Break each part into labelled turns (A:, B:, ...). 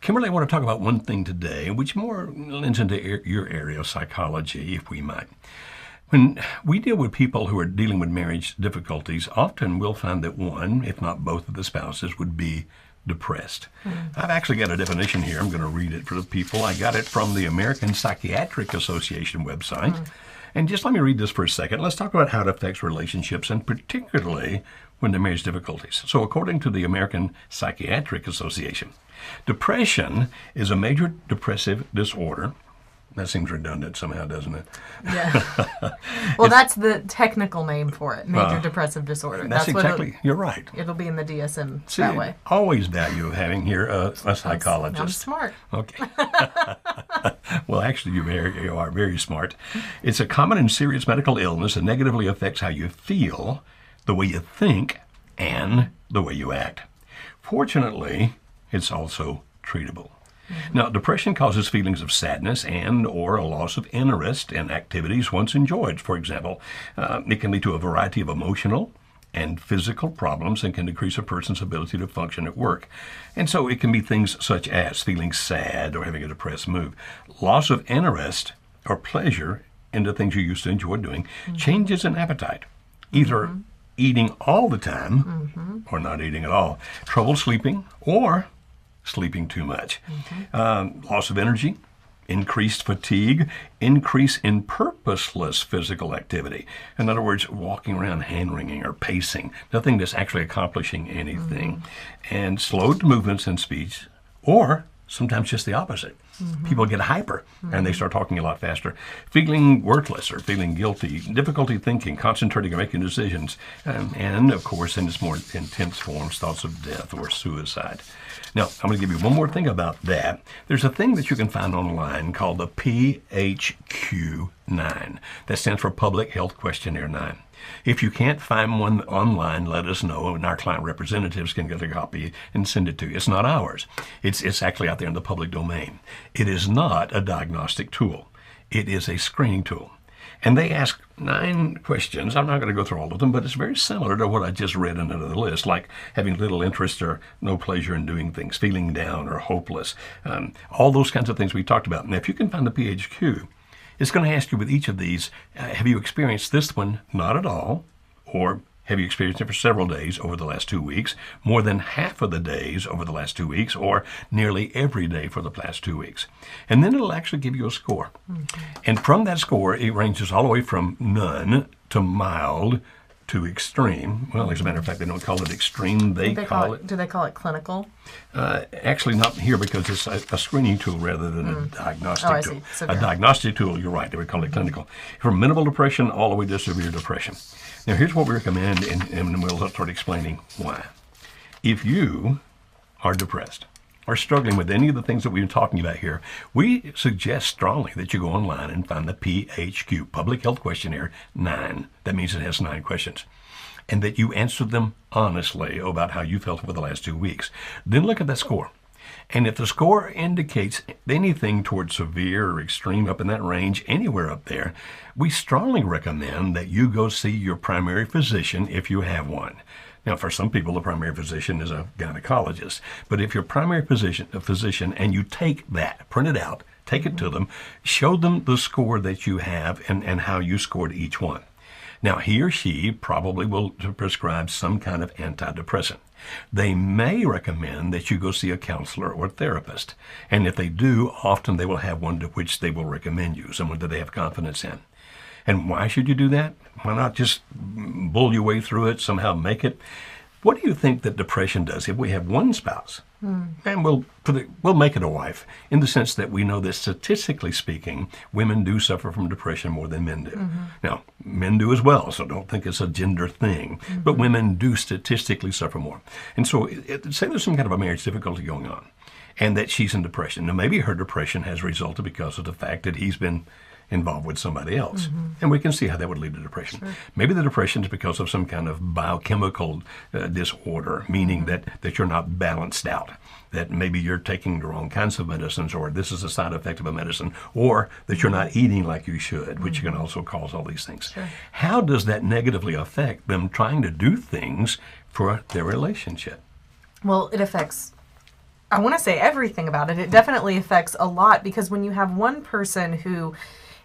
A: Kimberly, I want to talk about one thing today, which more lends into your area of psychology, if we might. When we deal with people who are dealing with marriage difficulties, often we'll find that one, if not both of the spouses, would be depressed. I've actually got a definition here. I'm going to read it for the people. I got it from the American Psychiatric Association website. And just let me read this for a second. Let's talk about how it affects relationships, and particularly when there are marriage difficulties. So according to the American Psychiatric Association, depression is a major depressive disorder. That seems redundant somehow, doesn't it?
B: Yeah. Well, that's the technical name for it, major depressive disorder.
A: That's exactly, you're right.
B: It'll be in the DSM
A: See,
B: that way.
A: Always value having here a psychologist.
B: I'm smart.
A: Okay. Well, actually, you are very smart. It's a common and serious medical illness that negatively affects how you feel, the way you think, and the way you act. Fortunately, it's also treatable. Now, depression causes feelings of sadness and or a loss of interest in activities once enjoyed. For example, it can lead to a variety of emotional and physical problems and can decrease a person's ability to function at work. And so it can be things such as feeling sad or having a depressed mood, loss of interest or pleasure in the things you used to enjoy doing, changes in appetite, either eating all the time or not eating at all, trouble sleeping or sleeping too much, loss of energy, increased fatigue, increase in purposeless physical activity. In other words, walking around hand-wringing or pacing, nothing that's actually accomplishing anything, and slowed movements and speech, or sometimes just the opposite. People get hyper and they start talking a lot faster, feeling worthless or feeling guilty, difficulty thinking, concentrating or making decisions, and of course, in its more intense forms, thoughts of death or suicide. Now, I'm going to give you one more thing about that. There's a thing that you can find online called the PHQ-9. That stands for Public Health Questionnaire 9. If you can't find one online, let us know, and our client representatives can get a copy and send it to you. It's not ours. It's actually out there in the public domain. It is not a diagnostic tool. It is a screening tool. And they ask 9 questions. I'm not going to go through all of them, but it's very similar to what I just read under the list, like having little interest or no pleasure in doing things, feeling down or hopeless, all those kinds of things we talked about. Now, if you can find the PHQ, it's going to ask you with each of these, have you experienced this one? Not at all. Or have you experienced it for several days over the last 2 weeks, more than half of the days over the last 2 weeks, or nearly every day for the past 2 weeks? And then it'll actually give you a score. And from that score, it ranges all the way from none to mild to extreme. Well, as a matter of fact, they don't call it extreme. They call it...
B: Do they call it clinical?
A: Actually, not here because it's a screening tool rather than a diagnostic tool.
B: So
A: a diagnostic tool, you're right, they would call it clinical. From minimal depression all the way to severe depression. Now, here's what we recommend, and we'll start explaining why. If you are depressed or struggling with any of the things that we've been talking about here, we suggest strongly that you go online and find the PHQ, Public Health Questionnaire 9. That means it has 9 questions. And that you answer them honestly about how you felt over the last 2 weeks. Then look at that score. And if the score indicates anything towards severe or extreme, up in that range, anywhere up there, we strongly recommend that you go see your primary physician if you have one. Now, for some people, the primary physician is a gynecologist. But if your primary physician, and you take that, print it out, take it to them, show them the score that you have and how you scored each one. Now, he or she probably will prescribe some kind of antidepressant. They may recommend that you go see a counselor or therapist. And if they do, often they will have one to which they will recommend you, someone that they have confidence in. And why should you do that? Why not just bull your way through it, somehow make it? What do you think that depression does if we have one spouse? And we'll make it a wife, in the sense that we know that statistically speaking, women do suffer from depression more than men do. Now, men do as well, so don't think it's a gender thing, but women do statistically suffer more. And so say there's some kind of a marriage difficulty going on, and that she's in depression. Now, maybe her depression has resulted because of the fact that he's been involved with somebody else. And we can see how that would lead to depression. Maybe the depression is because of some kind of biochemical disorder, meaning that you're not balanced out, that maybe you're taking the wrong kinds of medicines, or this is a side effect of a medicine, or that you're not eating like you should, which can also cause all these things. How does that negatively affect them trying to do things for their relationship?
B: Well, it affects I want to say everything about it. It definitely affects a lot, because when you have one person who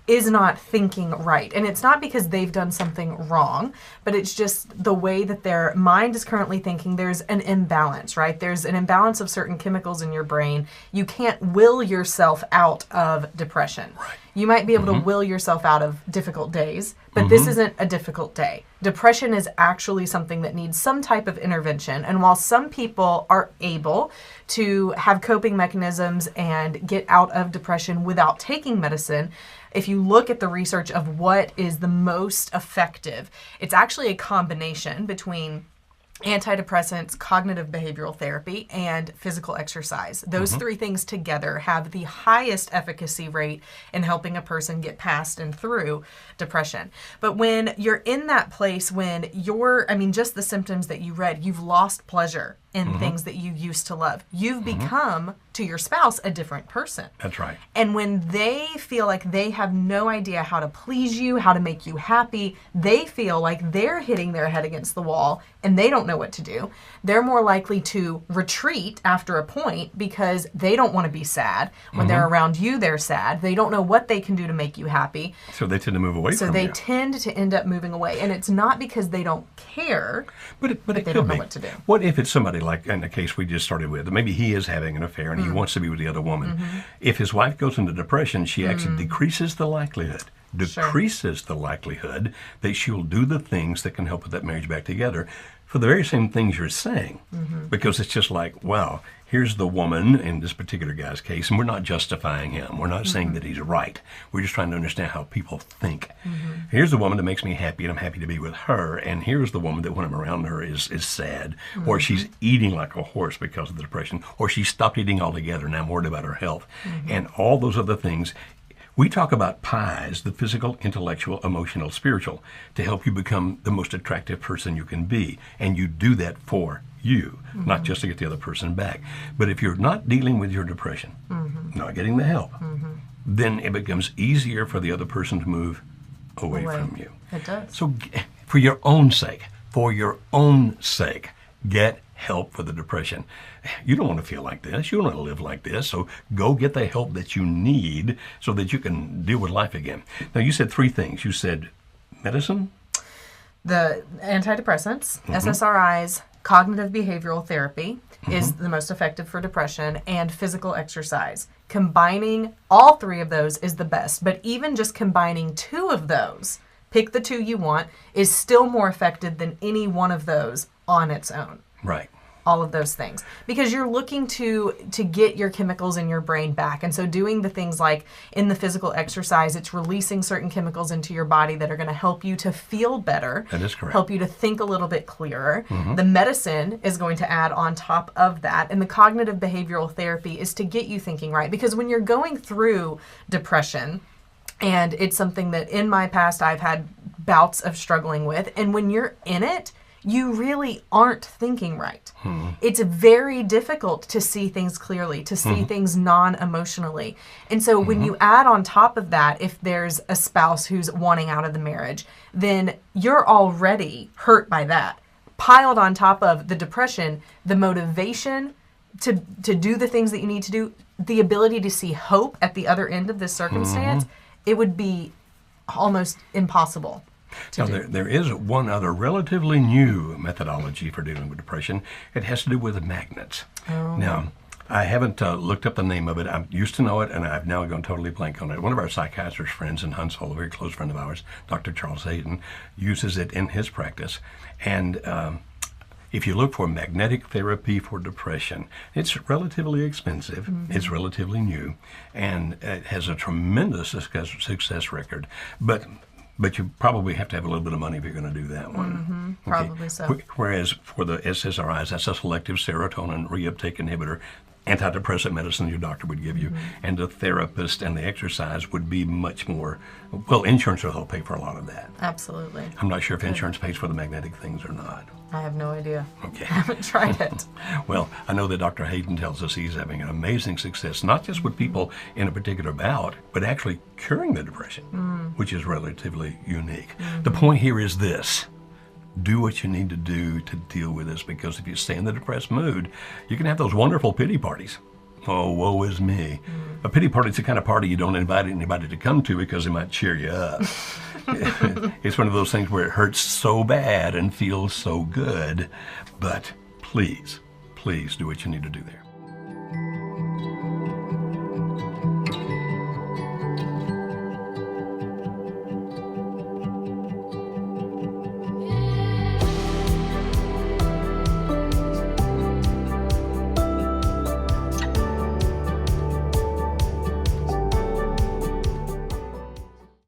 B: is not thinking right, and it's not because they've done something wrong, but it's just the way that their mind is currently thinking, there's an imbalance, right? There's an imbalance of certain chemicals in your brain. You can't will yourself out of depression.
A: Right.
B: You might be able to will yourself out of difficult days, but this isn't a difficult day. Depression is actually something that needs some type of intervention. And while some people are able to have coping mechanisms and get out of depression without taking medicine, if you look at the research of what is the most effective, it's actually a combination between antidepressants, cognitive behavioral therapy, and physical exercise. Those three things together have the highest efficacy rate in helping a person get past and through depression. But when you're in that place, when just the symptoms that you read, you've lost pleasure in things that you used to love. You've become, to your spouse, a different person.
A: That's right.
B: And when they feel like they have no idea how to please you, how to make you happy, they feel like they're hitting their head against the wall and they don't know what to do. They're more likely to retreat after a point because they don't want to be sad. When they're around you, they're sad. They don't know what they can do to make you happy.
A: So they tend to move away from you.
B: So they tend to end up moving away. And it's not because they don't care,
A: but it
B: they
A: could
B: don't know
A: be.
B: what to do.
A: What if it's somebody like in the case we just started with? Maybe he is having an affair and he wants to be with the other woman. If his wife goes into depression, she actually decreases the likelihood that she'll do the things that can help put that marriage back together for the very same things you're saying. Because it's just like, wow, here's the woman in this particular guy's case, and we're not justifying him. We're not saying that he's right. We're just trying to understand how people think. Here's the woman that makes me happy, and I'm happy to be with her. And here's the woman that when I'm around her is sad, or she's eating like a horse because of the depression, or she stopped eating altogether, and I'm worried about her health. And all those other things. We talk about pies, the physical, intellectual, emotional, spiritual, to help you become the most attractive person you can be. And you do that for you, not just to get the other person back. But if you're not dealing with your depression, not getting the help, then it becomes easier for the other person to move away from you.
B: It does.
A: So for your own sake, get help for the depression. You don't want to feel like this. You don't want to live like this. So go get the help that you need so that you can deal with life again. Now, you said three things. You said medicine?
B: The antidepressants, SSRIs, cognitive behavioral therapy is the most effective for depression, and physical exercise. Combining all three of those is the best. But even just combining two of those, pick the two you want, is still more effective than any one of those on its own.
A: Right.
B: All of those things, because you're looking to get your chemicals in your brain back. And so doing the things like in the physical exercise, it's releasing certain chemicals into your body that are going to help you to feel better.
A: That is correct.
B: Help you to think a little bit clearer. The medicine is going to add on top of that. And the cognitive behavioral therapy is to get you thinking right. Because when you're going through depression, and it's something that in my past I've had bouts of struggling with, and when you're in it, you really aren't thinking right. It's very difficult to see things clearly, to see things non-emotionally. And so when you add on top of that, if there's a spouse who's wanting out of the marriage, then you're already hurt by that. Piled on top of the depression, the motivation to do the things that you need to do, the ability to see hope at the other end of this circumstance, it would be almost impossible.
A: Now, there is one other relatively new methodology for dealing with depression. It has to do with magnets. Now, I haven't looked up the name of it. I used to know it, and I've now gone totally blank on it. One of our psychiatrist friends in Huntsville, a very close friend of ours, Dr. Charles Hayden, uses it in his practice. And if you look for magnetic therapy for depression, it's relatively expensive, it's relatively new, and it has a tremendous success record. But you probably have to have a little bit of money if you're going to do that one.
B: Probably so.
A: Whereas for the SSRIs, that's a selective serotonin reuptake inhibitor, antidepressant medicine your doctor would give you, and the therapist and the exercise would be much more, well, insurance will help pay for a lot of that.
B: Absolutely.
A: I'm not sure if insurance pays for the magnetic things or not.
B: I have no idea.
A: Okay.
B: I haven't tried it.
A: Well, I know that Dr. Hayden tells us he's having an amazing success, not just with people in a particular bout, but actually curing the depression, which is relatively unique. The point here is this. Do what you need to do to deal with this, because if you stay in the depressed mood, you can have those wonderful pity parties. Oh, woe is me. A pity party is the kind of party you don't invite anybody to come to because they might cheer you up. It's one of those things where it hurts so bad and feels so good. But please, please do what you need to do there.